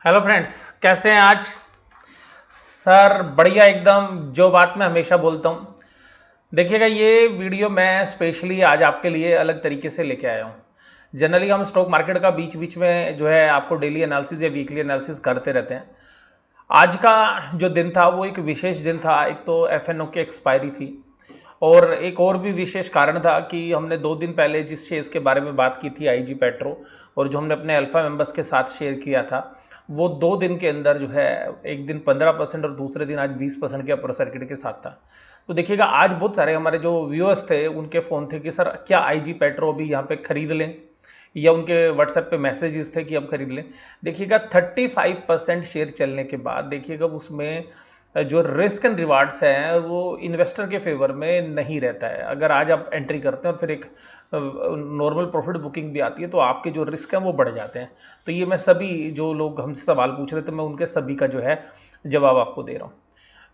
Hello friends, कैसे हैं आज? सर बढ़िया एकदम। जो बात मैं हमेशा बोलता हूँ, देखिएगा ये वीडियो मैं स्पेशली आज आपके लिए अलग तरीके से लेके आया हूँ। जनरली हम स्टॉक मार्केट का बीच बीच में जो है आपको डेली एनालिसिस या वीकली एनालिसिस करते रहते हैं। आज का जो दिन था वो एक विशेष दिन था। एक तो एफएनओ की एक्सपायरी थी और एक और भी विशेष कारण था कि हमने 2 दिन पहले जिस शेयर्स के बारे में बात की थी आईजी पेट्रो, और जो हमने अपने अल्फा मेंबर्स के साथ शेयर किया था, वो 2 दिन के अंदर जो है एक दिन 15% और दूसरे दिन आज 20% के अपर सर्किट के साथ था। तो देखिएगा आज बहुत सारे हमारे जो व्यूअर्स थे उनके फ़ोन थे कि सर क्या आईजी पेट्रो अभी यहाँ पे खरीद लें, या उनके व्हाट्सएप पे मैसेजेस थे कि अब खरीद लें। देखिएगा 35% शेयर चलने के बाद देखिएगा उसमें जो रिस्क एंड रिवार्ड्स हैं वो इन्वेस्टर के फेवर में नहीं रहता है। अगर आज आप एंट्री करते हैं और फिर एक नॉर्मल प्रॉफिट बुकिंग भी आती है तो आपके जो रिस्क हैं वो बढ़ जाते हैं। तो ये मैं सभी जो लोग हमसे सवाल पूछ रहे थे मैं उनके सभी का जो है जवाब आपको दे रहा हूँ।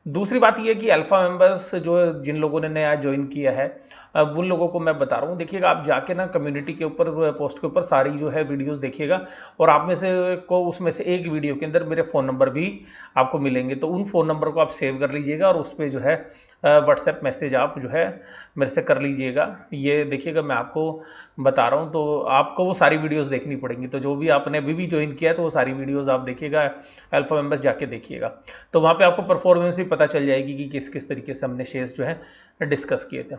दूसरी बात यह कि अल्फा मेंबर्स जो जिन लोगों ने नया ज्वाइन किया है, अब उन लोगों को मैं बता रहा हूँ। देखिएगा आप जाके ना कम्युनिटी के ऊपर पोस्ट के ऊपर सारी जो है वीडियोस देखिएगा, और आप में से को उसमें से एक वीडियो के अंदर मेरे फ़ोन नंबर भी आपको मिलेंगे। तो उन फ़ोन नंबर को आप सेव कर लीजिएगा और उस पर जो है व्हाट्सएप मैसेज आप जो है मेरे से कर लीजिएगा। ये देखिएगा मैं आपको बता रहा हूँ, तो आपको वो सारी वीडियोस देखनी पड़ेंगी। तो जो भी आपने अभी भी ज्वाइन किया है तो वो सारी वीडियोस आप देखिएगा, अल्फा मेंबर्स जाके देखिएगा। तो वहाँ पे आपको परफॉर्मेंस भी पता चल जाएगी कि किस किस तरीके से हमने शेयर्स जो है डिस्कस किए थे।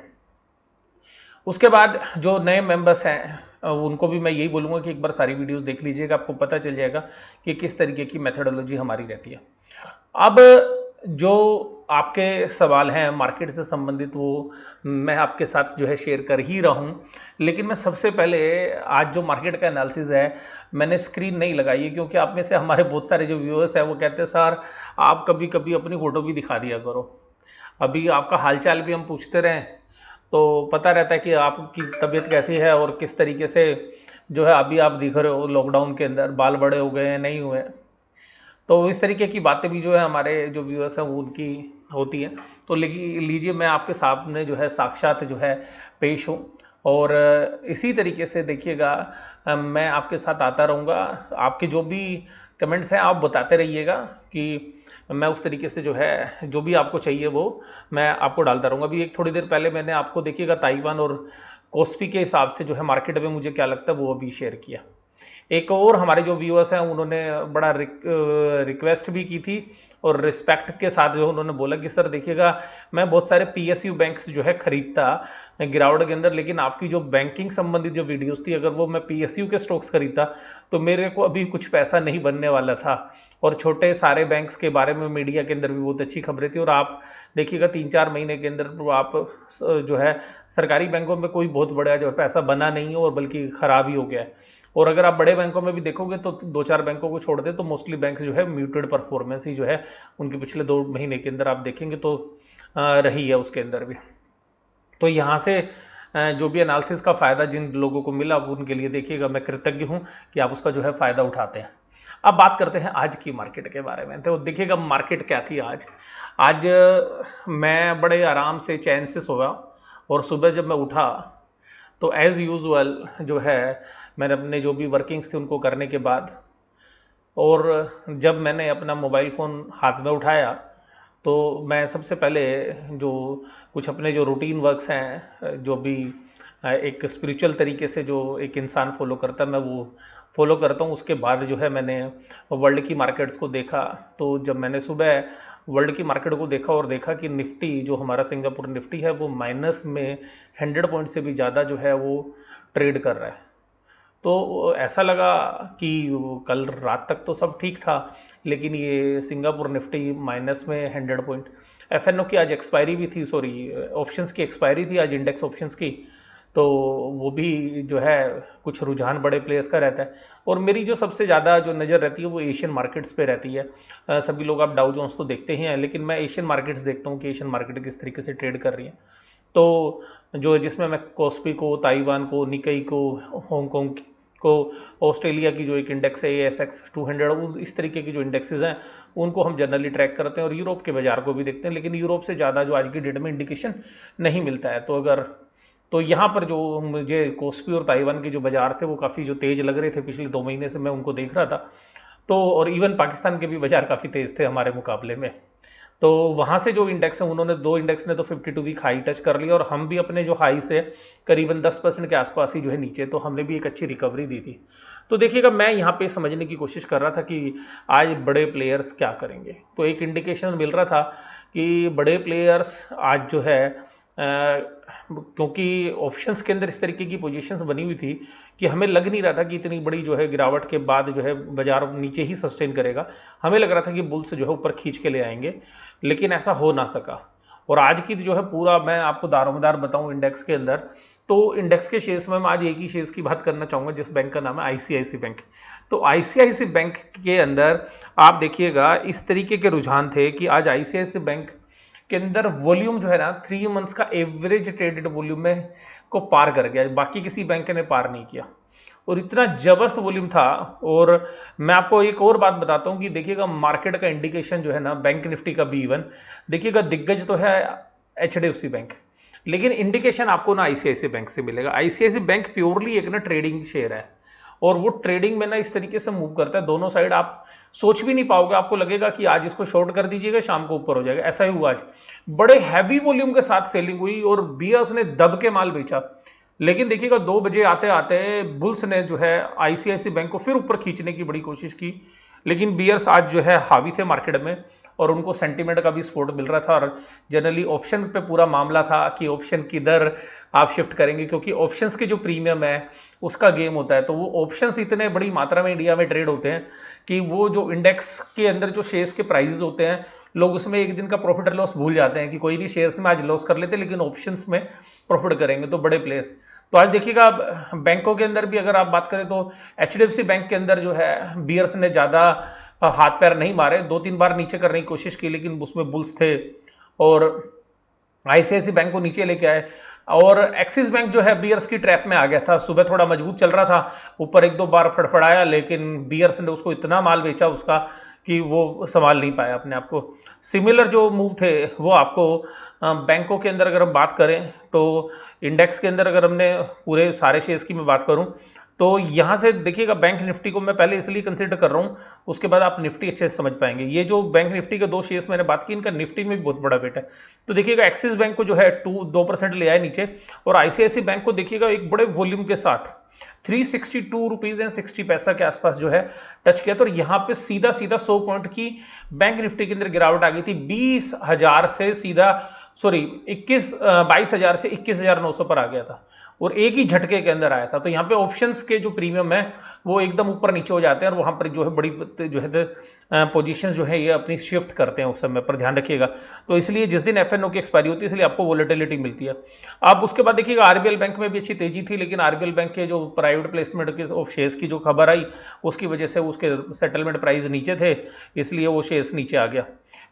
उसके बाद जो नए मेंबर्स हैं उनको भी मैं यही बोलूँगा कि एक बार सारी वीडियोस देख लीजिएगा, आपको पता चल जाएगा कि किस तरीके की मेथोडोलॉजी हमारी रहती है। अब जो आपके सवाल हैं मार्केट से संबंधित वो मैं आपके साथ जो है शेयर कर ही रहा हूँ। लेकिन मैं सबसे पहले आज जो मार्केट का एनालिसिस है मैंने स्क्रीन नहीं लगाई है, क्योंकि आप में से हमारे बहुत सारे जो व्यूअर्स हैं वो कहते हैं सर आप कभी कभी अपनी फ़ोटो भी दिखा दिया करो, अभी आपका हालचाल भी हम पूछते रहें तो पता रहता है कि आपकी तबीयत कैसी है और किस तरीके से जो है अभी आप दिख रहे हो लॉकडाउन के अंदर, बाल बड़े हो गए हैं नहीं हुए। तो इस तरीके की बातें भी जो है हमारे जो व्यूअर्स हैं वो उनकी होती हैं। तो लीजिए मैं आपके सामने जो है साक्षात जो है पेश हूँ, और इसी तरीके से देखिएगा मैं आपके साथ आता रहूँगा। आपके जो भी कमेंट्स हैं आप बताते रहिएगा कि मैं उस तरीके से जो है जो भी आपको चाहिए वो मैं आपको डालता रहूँगा। अभी एक थोड़ी देर पहले मैंने आपको देखिएगा ताइवान और कोस्पी के हिसाब से जो है मार्केट में मुझे क्या लगता है वो अभी शेयर किया। एक और हमारे जो व्यूअर्स हैं उन्होंने बड़ा रिक्वेस्ट भी की थी और रिस्पेक्ट के साथ जो उन्होंने बोला कि सर देखिएगा मैं बहुत सारे पीएसयू बैंक्स जो है खरीदता गिरावट के अंदर, लेकिन आपकी जो बैंकिंग संबंधित जो वीडियोस थी अगर वो मैं पीएसयू के स्टॉक्स खरीदता तो मेरे को अभी कुछ पैसा नहीं बनने वाला था। और छोटे सारे बैंक्स के बारे में मीडिया के अंदर भी बहुत अच्छी खबरें थी, और आप देखिएगा 3-4 महीने के अंदर तो आप जो है सरकारी बैंकों में कोई बहुत बड़ा जो है पैसा बना नहीं है और बल्कि खराब ही हो गया है। और अगर आप बड़े बैंकों में भी देखोगे तो 2-4 बैंकों को छोड़ दे तो मोस्टली बैंक जो है म्यूटेड परफॉर्मेंस ही जो है उनके पिछले 2 महीने के अंदर आप देखेंगे तो रही है उसके अंदर भी। तो यहाँ से जो भी एनालिसिस का फ़ायदा जिन लोगों को मिला वो उनके लिए देखिएगा मैं कृतज्ञ हूँ कि आप उसका जो है फ़ायदा उठाते हैं। अब बात करते हैं आज की मार्केट के बारे में। तो देखिएगा मार्केट क्या थी आज। आज मैं बड़े आराम से चैन से सोया, और सुबह जब मैं उठा तो एज़ यूजुअल जो है मैंने अपने जो भी वर्किंग्स थे उनको करने के बाद, और जब मैंने अपना मोबाइल फ़ोन हाथ में उठाया तो मैं सबसे पहले जो कुछ अपने जो रूटीन वर्क्स हैं जो भी एक स्पिरिचुअल तरीके से जो एक इंसान फॉलो करता है मैं वो फॉलो करता हूँ। उसके बाद जो है मैंने वर्ल्ड की मार्केट्स को देखा। तो जब मैंने सुबह वर्ल्ड की मार्केट को देखा और देखा कि निफ्टी जो हमारा सिंगापुर निफ्टी है वो माइनस में 100 पॉइंट से भी ज़्यादा जो है वो ट्रेड कर रहा है, तो ऐसा लगा कि कल रात तक तो सब ठीक था, लेकिन ये सिंगापुर निफ्टी माइनस में 100 पॉइंट। एफएनओ की आज एक्सपायरी भी थी, सॉरी ऑप्शंस की एक्सपायरी थी आज, इंडेक्स ऑप्शंस की। तो वो भी जो है कुछ रुझान बड़े प्लेयर्स का रहता है, और मेरी जो सबसे ज़्यादा जो नज़र रहती है वो एशियन मार्केट्स पे रहती है। सभी लोग आप डाउ जोन्स तो देखते ही हैं, लेकिन मैं एशियन मार्केट्स देखता हूँ कि एशियन मार्केट किस तरीके से ट्रेड कर रही है। तो जो जिसमें मैं कोस्पी को, ताइवान को, निकई को, हांगकांग को, ऑस्ट्रेलिया की जो एक इंडेक्स है ASX 200, इस तरीके की जो इंडेक्सेस हैं उनको हम जनरली ट्रैक करते हैं, और यूरोप के बाजार को भी देखते हैं। लेकिन यूरोप से ज़्यादा जो आज की डेट में इंडिकेशन नहीं मिलता है। तो अगर तो यहाँ पर जो मुझे कोस्पी और ताइवान के जो बाजार थे वो काफ़ी जो तेज़ लग रहे थे पिछले 2 महीने से मैं उनको देख रहा था। तो और इवन पाकिस्तान के भी बाजार काफ़ी तेज थे हमारे मुकाबले में। तो वहाँ से जो इंडेक्स है, उन्होंने दो इंडेक्स ने तो 52 वीक हाई टच कर लिया और हम भी अपने जो हाई से करीबन 10% के आसपास ही जो है नीचे, तो हमने भी एक अच्छी रिकवरी दी थी। तो देखिएगा, मैं यहाँ पे समझने की कोशिश कर रहा था कि आज बड़े प्लेयर्स क्या करेंगे। तो एक इंडिकेशन मिल रहा था कि बड़े प्लेयर्स आज जो है क्योंकि ऑप्शंस के अंदर इस तरीके की पोजीशंस बनी हुई थी कि हमें लग नहीं रहा था कि इतनी बड़ी जो है गिरावट के बाद जो है बाजार नीचे ही सस्टेन करेगा। हमें लग रहा था कि बुल्स जो है ऊपर खींच के ले आएंगे, लेकिन ऐसा हो ना सका। और आज की जो है पूरा मैं आपको दारोमदार बताऊं इंडेक्स के अंदर, तो इंडेक्स के शेयर्स में मैं आज एक ही शेयर्स की बात करना चाहूंगा जिस बैंक का नाम है आईसीआईसी बैंक। तो आईसीआईसी बैंक के अंदर आप देखिएगा इस तरीके के रुझान थे कि आज आईसीआईसी बैंक के अंदर वॉल्यूम जो है ना 3 मंथ्स का एवरेज ट्रेडेड वॉल्यूम में को पार कर गया, बाकी किसी बैंक ने पार नहीं किया और इतना जबरदस्त वॉल्यूम था। और मैं आपको एक और बात बताता हूं कि देखिएगा मार्केट का इंडिकेशन जो है ना बैंक निफ्टी का भी इवन देखिएगा दिग्गज तो है एचडीएफसी बैंक, लेकिन इंडिकेशन आपको ना आईसीआईसी बैंक से मिलेगा। आईसीआईसी बैंक प्योरली एक ना ट्रेडिंग शेयर है और वो ट्रेडिंग में ना इस तरीके से मूव करता है, दोनों साइड आप सोच भी नहीं पाओगे, आपको लगेगा कि आज इसको शॉर्ट कर दीजिएगा शाम को ऊपर हो जाएगा। ऐसा ही हुआ आज, बड़े हैवी वॉल्यूम के साथ सेलिंग हुई और बियर्स ने दब के माल बेचा। लेकिन देखिएगा 2 बजे आते आते बुल्स ने जो है आईसीआईसी बैंक को फिर ऊपर खींचने की बड़ी कोशिश की, लेकिन बियर्स आज जो है हावी थे मार्केट में और उनको सेंटीमेंट का भी सपोर्ट मिल रहा था। और जनरली ऑप्शन पे पूरा मामला था कि ऑप्शन किधर आप शिफ्ट करेंगे, क्योंकि ऑप्शंस के जो प्रीमियम है उसका गेम होता है। तो वो ऑप्शंस इतने बड़ी मात्रा में इंडिया में ट्रेड होते हैं कि वो जो इंडेक्स के अंदर जो शेयर्स के प्राइजेस होते हैं, लोग उसमें एक दिन का प्रॉफिट और लॉस भूल जाते हैं कि कोई भी शेयर्स में आज लॉस कर लेते लेकिन ऑप्शंस में प्रॉफिट करेंगे। तो बड़े प्लेयर्स तो आज देखिएगा बैंकों के अंदर भी अगर आप बात करें तो एचडीएफसी बैंक के अंदर जो है बियर्स ने ज्यादा हाथ पैर नहीं मारे, 2-3 बार नीचे करने की कोशिश की लेकिन उसमें बुल्स थे और आईसीआईसी बैंक को नीचे लेके आए। और एक्सिस बैंक जो है बियर्स की ट्रैप में आ गया था, सुबह थोड़ा मजबूत चल रहा था, ऊपर 1-2 बार फड़फड़ाया लेकिन बियर्स ने उसको इतना माल बेचा उसका कि वो संभाल नहीं पाया अपने आप को। सिमिलर जो मूव थे वो आपको बैंकों के अंदर अगर हम बात करें तो इंडेक्स के अंदर अगर हमने पूरे सारे शेयर्स की मैं बात करूं तो यहां से देखिएगा बैंक निफ्टी को मैं पहले इसलिए कंसीडर कर रहा हूं, उसके बाद आप निफ्टी अच्छे से समझ पाएंगे। ये जो बैंक निफ्टी के 2 शेयर्स मैंने बात की, इनका निफ्टी में भी बहुत बड़ा वेट है। तो देखिएगा एक्सिस बैंक को जो है 2% ले आए नीचे और आईसीआईसी बैंक को देखिएगा एक बड़े वॉल्यूम के साथ 362 रुपीज एंड 60 पैसा के आसपास जो है टच किया। तो यहाँ पे सीधा सीधा 100 पॉइंट की बैंक निफ्टी के अंदर गिरावट आ गई थी, 20,000 से सीधा 22,000 से 21,900 पर आ गया था और एक ही झटके के अंदर आया था। तो यहाँ पे ऑप्शंस के जो प्रीमियम है वो एकदम ऊपर नीचे हो जाते हैं और वहां पर जो है बड़ी जो है पोजीशंस जो है ये अपनी शिफ्ट करते हैं उस समय पर, ध्यान रखिएगा। तो इसलिए जिस दिन एफएनओ की एक्सपायरी होती है इसलिए आपको वोलेटिलिटी मिलती है। अब उसके बाद देखिएगा आरबीएल बैंक में भी अच्छी तेजी थी, लेकिन आरबीएल बैंक के जो प्राइवेट प्लेसमेंट के ऑफ शेयर्स की जो खबर आई उसकी वजह से उसके सेटलमेंट प्राइस नीचे थे, इसलिए वो शेयर्स नीचे आ गया।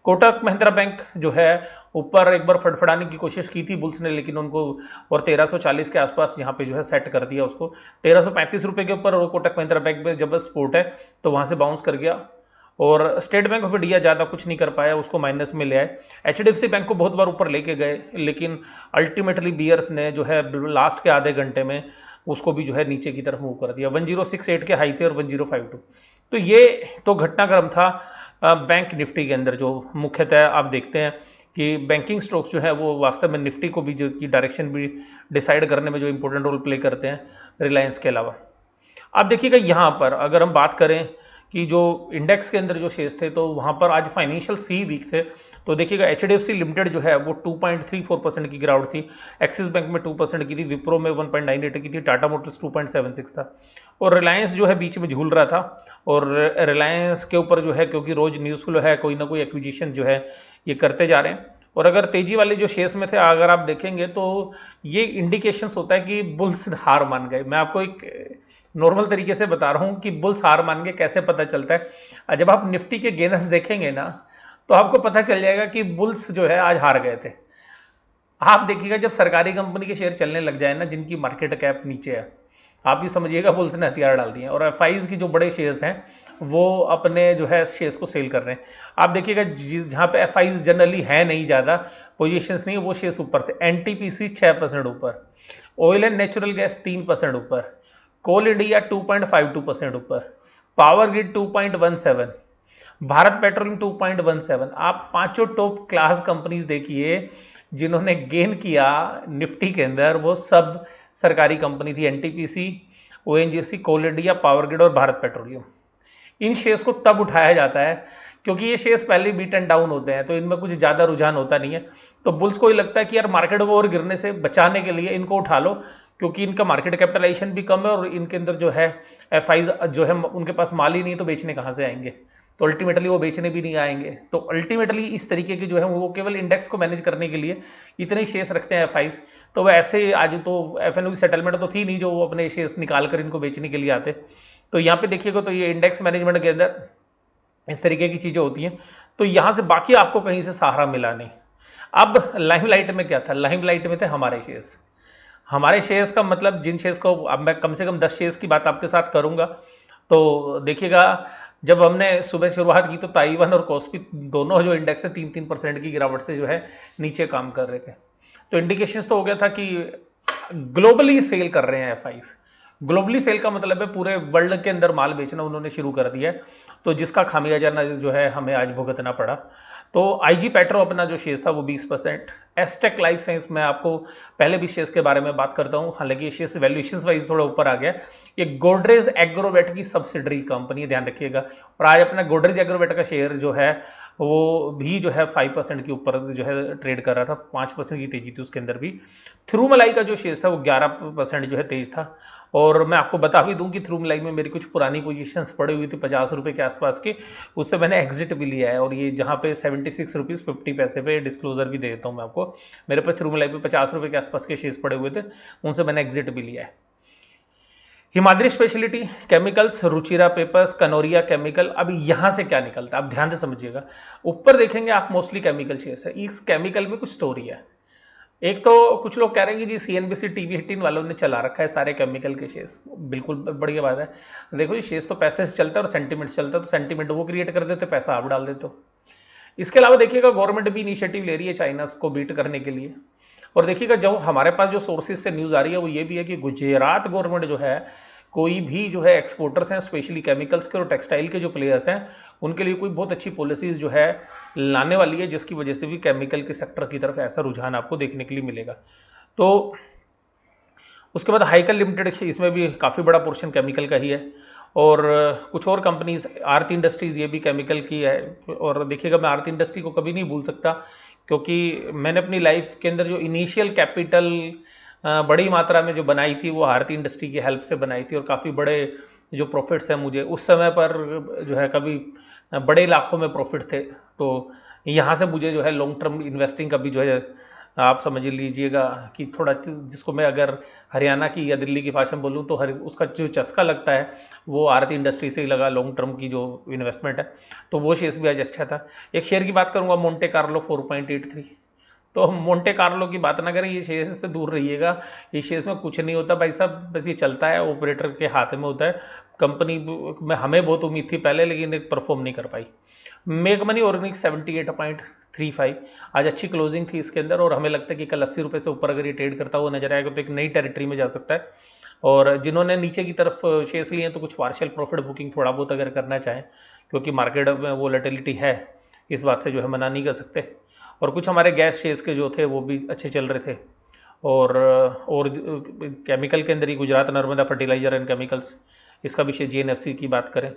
कोटक महिंद्रा बैंक जो है ऊपर एक बार फड़फड़ाने की कोशिश की थी बुल्स ने, लेकिन उनको और 1340 के आसपास यहाँ पे जो है सेट कर दिया उसको 1335 रुपए के ऊपर। और कोटक महिंद्रा बैंक में जब सपोर्ट है तो वहां से बाउंस कर गया और स्टेट बैंक ऑफ इंडिया ज्यादा कुछ नहीं कर पाया, उसको माइनस में ले आए। एचडीएफसी बैंक को बहुत बार ऊपर लेके गए लेकिन अल्टीमेटली बियर्स ने जो है लास्ट के आधे घंटे में उसको भी जो है नीचे की तरफ मूव कर दिया। 1068 के हाई थे और 1052। तो ये तो घटनाक्रम था बैंक निफ्टी के अंदर। जो मुख्यतः आप देखते हैं कि बैंकिंग स्टॉक्स जो है वो वास्तव में निफ्टी को भी जो की डायरेक्शन भी डिसाइड करने में जो इंपॉर्टेंट रोल प्ले करते हैं रिलायंस के अलावा। अब देखिएगा यहाँ पर अगर हम बात करें कि जो इंडेक्स के अंदर जो शेयर्स थे तो वहाँ पर आज फाइनेंशियल सी वीक थे। तो देखिएगा एचडीएफसी लिमिटेड जो है वो 2.34% की गिरावट थी, एक्सिस बैंक में 2% की थी, विप्रो में 1.98 की थी, टाटा मोटर्स 2.76 था और रिलायंस जो है बीच में झूल रहा था। और रिलायंस के ऊपर जो है क्योंकि रोज न्यूज़ फ्लो है, कोई ना कोई एक्विजिशन जो है ये करते जा रहे हैं। और अगर तेजी वाले जो शेयर्स में थे अगर आप देखेंगे तो ये इंडिकेशंस होता है कि बुल्स हार मान गए। मैं आपको एक नॉर्मल तरीके से बता रहा हूं कि बुल्स हार मान गए कैसे पता चलता है। जब आप निफ्टी के गेनर्स देखेंगे ना तो आपको पता चल जाएगा कि बुल्स जो है आज हार गए थे। आप देखिएगा जब सरकारी कंपनी के शेयर चलने लग जाए ना जिनकी मार्केट कैप नीचे है, आप भी समझिएगा बुल्स ने हथियार डाल दिए और एफआईज की जो बड़े शेयर्स हैं वो अपने जो है शेयर्स को सेल कर रहे हैं। आप देखिएगा जहां पे एफआईज जनरली है नहीं, ज्यादा पोजीशंस नहीं है, वो शेयर्स ऊपर थे। एनटीपीसी 6% ऊपर, ऑयल एंड नेचुरल गैस 3% ऊपर, कोल इंडिया 2.52% ऊपर, पावर ग्रिड 2.17, भारत पेट्रोलियम 2.17। आप पांचों टॉप क्लास कंपनीज देखिए जिन्होंने गेन किया निफ्टी के अंदर, वो सब सरकारी कंपनी थी। एनटीपीसी, ओएनजीसी, कोल इंडिया, पावर ग्रिड और भारत पेट्रोलियम। इन शेयर्स को तब उठाया जाता है क्योंकि ये शेयर्स पहले बीट एंड डाउन होते हैं, तो इनमें कुछ ज्यादा रुझान होता नहीं है। तो बुल्स को ये लगता है कि यार मार्केट को और गिरने से बचाने के लिए इनको उठा लो, क्योंकि इनका मार्केट कैपिटलाइजेशन भी कम है और इनके अंदर जो है एफआईज जो है उनके पास माल ही नहीं, तो बेचने कहां से आएंगे, तो अल्टीमेटली वो बेचने भी नहीं आएंगे। तो अल्टीमेटली इस तरीके की जो है वो केवल इंडेक्स को मैनेज करने के लिए इतने शेयर्स रखते हैं एफआईज। तो वो ऐसे आज तो एफएनओ की सेटलमेंट तो थी नहीं जो वो अपने शेयर्स निकाल कर इनको बेचने के लिए आते। तो यहाँ पे देखिएगा तो ये इंडेक्स मैनेजमेंट के अंदर इस तरीके की चीजें होती हैं। तो यहां से बाकी आपको कहीं से सहारा मिला नहीं। अब लाइमलाइट में क्या था, लाइमलाइट में थे हमारे शेयर्स। हमारे शेयर्स का मतलब जिन शेयर्स को अब मैं कम से कम 10 शेयर्स की बात आपके साथ करूंगा। तो देखिएगा जब हमने सुबह शुरुआत की तो ताइवान और कॉस्पी दोनों जो इंडेक्स है 3-3% की गिरावट से जो है नीचे काम कर रहे थे। तो इंडिकेशंस तो हो गया था कि ग्लोबली सेल कर रहे हैं एफआईज। ग्लोबली सेल का मतलब है पूरे वर्ल्ड के अंदर माल बेचना उन्होंने शुरू कर दिया है, तो जिसका खामियाजा जो है हमें आज भुगतना पड़ा। तो आईजी पेट्रो अपना जो शेयर था वो 20%। एस्टेक लाइफ साइंस में आपको पहले भी शेयर्स के बारे में बात करता हूं, हालांकि ये शेयर्स वैल्यूएशंस वाइज थोड़ा ऊपर आ गया। ये गोडरेज एग्रोवेट की सब्सिडरी कंपनी, ध्यान रखिएगा। और आज अपना गोडरेज एग्रोवेट का शेयर जो है वो भी जो है 5% के ऊपर जो है ट्रेड कर रहा था, 5% की तेजी थी उसके अंदर भी। थ्रूमलाई का जो शेयर था वो 11% जो है तेज था। और मैं आपको बता भी दूं कि थ्रूमलाई में मेरी कुछ पुरानी पोजीशंस पड़ी हुई थी 50 रुपए के आसपास की, उससे मैंने एग्जिट भी लिया है। और ये जहां पे 76 रुपीज 50 पैसे पे डिस्क्लोजर भी दे देता हूं मैं आपको, मेरे पास थ्रूमलाई पे 50 रुपए के आसपास के शेयर्स पड़े हुए थे, उनसे मैंने एग्जिट भी लिया है। Himadri speciality chemicals, Ruchira papers, Kanoria chemical. अब यहां से क्या निकलता है, आप ध्यान से समझिएगा। ऊपर देखेंगे आप मोस्टली केमिकल शेयर्स है, इस केमिकल में कुछ स्टोरी है। एक तो कुछ लोग कह रहे हैं कि जी सीएनबीसी टीवी 18 वालों ने चला रखा है सारे केमिकल के शेयर्स, बिल्कुल बढ़िया बात है। देखो जी शेयर्स तो पैसे से चलता है और सेंटीमेंट चलता है, तो सेंटीमेंट वो क्रिएट कर देते, पैसा आप डाल देते हो। इसके अलावा देखिएगा गवर्नमेंट भी इनिशिएटिव ले रही है चाइना को बीट करने के लिए। और देखिएगा जो हमारे पास जो सोर्सेज से न्यूज आ रही है वो ये भी है कि गुजरात गवर्नमेंट जो है कोई भी जो है एक्सपोर्टर्स हैं स्पेशली केमिकल्स के और टेक्सटाइल के जो प्लेयर्स हैं उनके लिए कोई बहुत अच्छी पॉलिसीज जो है लाने वाली है, जिसकी वजह से भी केमिकल के सेक्टर की तरफ ऐसा रुझान आपको देखने के लिए मिलेगा। तो उसके बाद हाइकल लिमिटेड, इसमें भी काफ़ी बड़ा पोर्शन केमिकल का ही है। और कुछ और कंपनीज, आरती इंडस्ट्रीज ये भी केमिकल की है। और देखिएगा मैं आरती इंडस्ट्री को कभी नहीं भूल सकता, क्योंकि मैंने अपनी लाइफ के अंदर जो इनिशियल कैपिटल बड़ी मात्रा में जो बनाई थी वो आरती इंडस्ट्री की हेल्प से बनाई थी, और काफ़ी बड़े जो प्रॉफिट्स हैं मुझे उस समय पर जो है कभी बड़े लाखों में प्रॉफिट थे। तो यहाँ से मुझे जो है लॉन्ग टर्म इन्वेस्टिंग का भी जो है आप समझ लीजिएगा कि थोड़ा, जिसको मैं अगर हरियाणा की या दिल्ली की भाषा में बोलूँ तो उसका जो चस्का लगता है वो आरती इंडस्ट्री से ही लगा, लॉन्ग टर्म की जो इन्वेस्टमेंट है। तो वो शेयर्स भी आज अच्छा था। एक शेयर की बात करूंगा मोंटे कार्लो 4.83। तो हम मोंटे कार्लो की बात ना करें, ये शेयर से दूर रहिएगा। ये शेयर्स में कुछ नहीं होता भाई साहब, बस ये चलता है, ऑपरेटर के हाथ में होता है। कंपनी में हमें बहुत उम्मीद थी पहले, लेकिन परफॉर्म नहीं कर पाई। मेक मनी ऑर्गेनिक 78.35, आज अच्छी क्लोजिंग थी इसके अंदर, और हमें लगता है कि कल 80 रुपये से ऊपर अगर ये ट्रेड करता हुआ नजर आएगा तो एक नई टेरिटरी में जा सकता है। और जिन्होंने नीचे की तरफ शेयर्स लिए हैं तो कुछ पार्शियल प्रॉफिट बुकिंग थोड़ा बहुत अगर करना चाहें, क्योंकि मार्केट में वोलेटिलिटी है, इस बात से जो है मना नहीं कर सकते। और कुछ हमारे गैस शेयर्स के जो थे वो भी अच्छे चल रहे थे। और केमिकल के अंदर ही Gujarat Narmada fertiliser and chemicals, इसका भी शेयर जीएनएफसी की बात करें।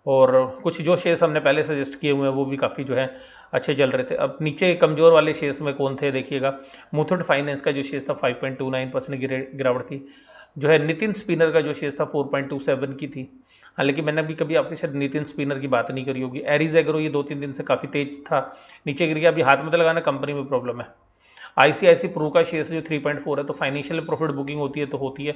और कुछ जो शेयर्स हमने पहले सजेस्ट किए हुए हैं वो भी काफ़ी जो है अच्छे चल रहे थे। अब नीचे कमजोर वाले शेयर्स में कौन थे देखिएगा, मुथूट फाइनेंस का जो शेयर था 5.29% गिरावट थी। जो है नितिन स्पिनर का जो शेयर था 4.27 की थी। हालांकि मैंने अभी कभी आपके शायद नितिन स्पिनर की बात नहीं करी होगी। एरिज एग्रो ये 2-3 दिन से काफ़ी तेज था, नीचे गिर गया, अभी हाथ में तो लगाना, कंपनी में प्रॉब्लम है। आईसीआईसी प्रू का शेयर जो 3.4 है, तो फाइनेंशियल प्रॉफिट बुकिंग होती है तो होती है।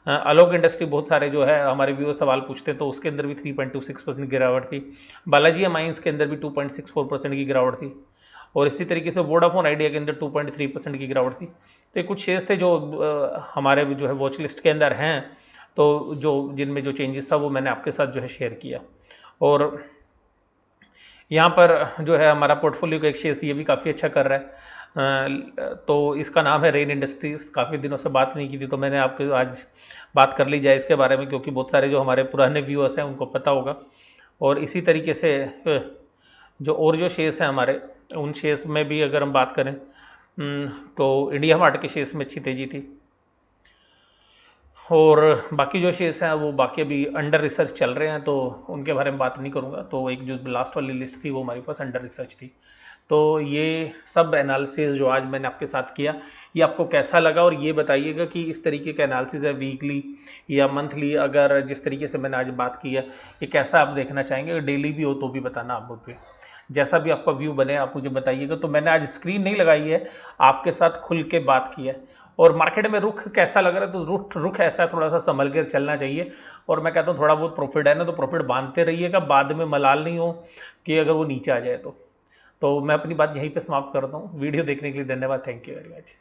अलोक इंडस्ट्री बहुत सारे जो है हमारे व्यूअर सवाल पूछते हैं, तो उसके अंदर भी 3.26% गिरावट थी। बालाजी माइंस के अंदर भी 2.64% की गिरावट थी। और इसी तरीके से वोडाफोन आइडिया के अंदर 2.3% की गिरावट थी। तो कुछ शेयर्स थे जो हमारे जो है वॉच लिस्ट के अंदर हैं, तो जो जिनमें जो चेंजेस था वो मैंने आपके साथ जो है शेयर किया। और यहाँ पर जो है हमारा पोर्टफोलियो का एक शेयर ये भी काफ़ी अच्छा कर रहा है। तो इसका नाम है रेन इंडस्ट्रीज। काफ़ी दिनों से बात नहीं की थी, तो मैंने आपके आज बात कर ली जाए इसके बारे में, क्योंकि बहुत सारे जो हमारे पुराने व्यूअर्स हैं उनको पता होगा। और इसी तरीके से जो और जो शेयर्स हैं हमारे, उन शेयर्स में भी अगर हम बात करें तो इंडिया मार्ट के शेयर्स में अच्छी तेजी थी। और बाकी जो शेयर्स हैं वो बाकी अभी अंडर रिसर्च चल रहे हैं, तो उनके बारे में बात नहीं करूंगा। तो एक जो लास्ट वाली लिस्ट थी वो हमारे पास अंडर रिसर्च थी। तो ये सब एनालिसिस जो आज मैंने आपके साथ किया, ये आपको कैसा लगा, और ये बताइएगा कि इस तरीके का एनालिसिस है वीकली या मंथली, अगर जिस तरीके से मैंने आज बात की है ये कैसा आप देखना चाहेंगे। डेली भी हो तो भी बताना आप मुझे, जैसा भी आपका व्यू बने आप मुझे बताइएगा। तो मैंने आज स्क्रीन नहीं लगाई है, आपके साथ खुल के बात की है। और मार्केट में रुख कैसा लग रहा है, तो रुख ऐसा है, थोड़ा सा संभल कर चलना चाहिए। और मैं कहता हूँ थोड़ा बहुत प्रॉफिट है ना, तो प्रॉफिट बांधते रहिएगा, बाद में मलाल नहीं हो कि अगर वो नीचे आ जाए तो मैं अपनी बात यहीं पे समाप्त करता हूँ। वीडियो देखने के लिए धन्यवाद। Thank you very much.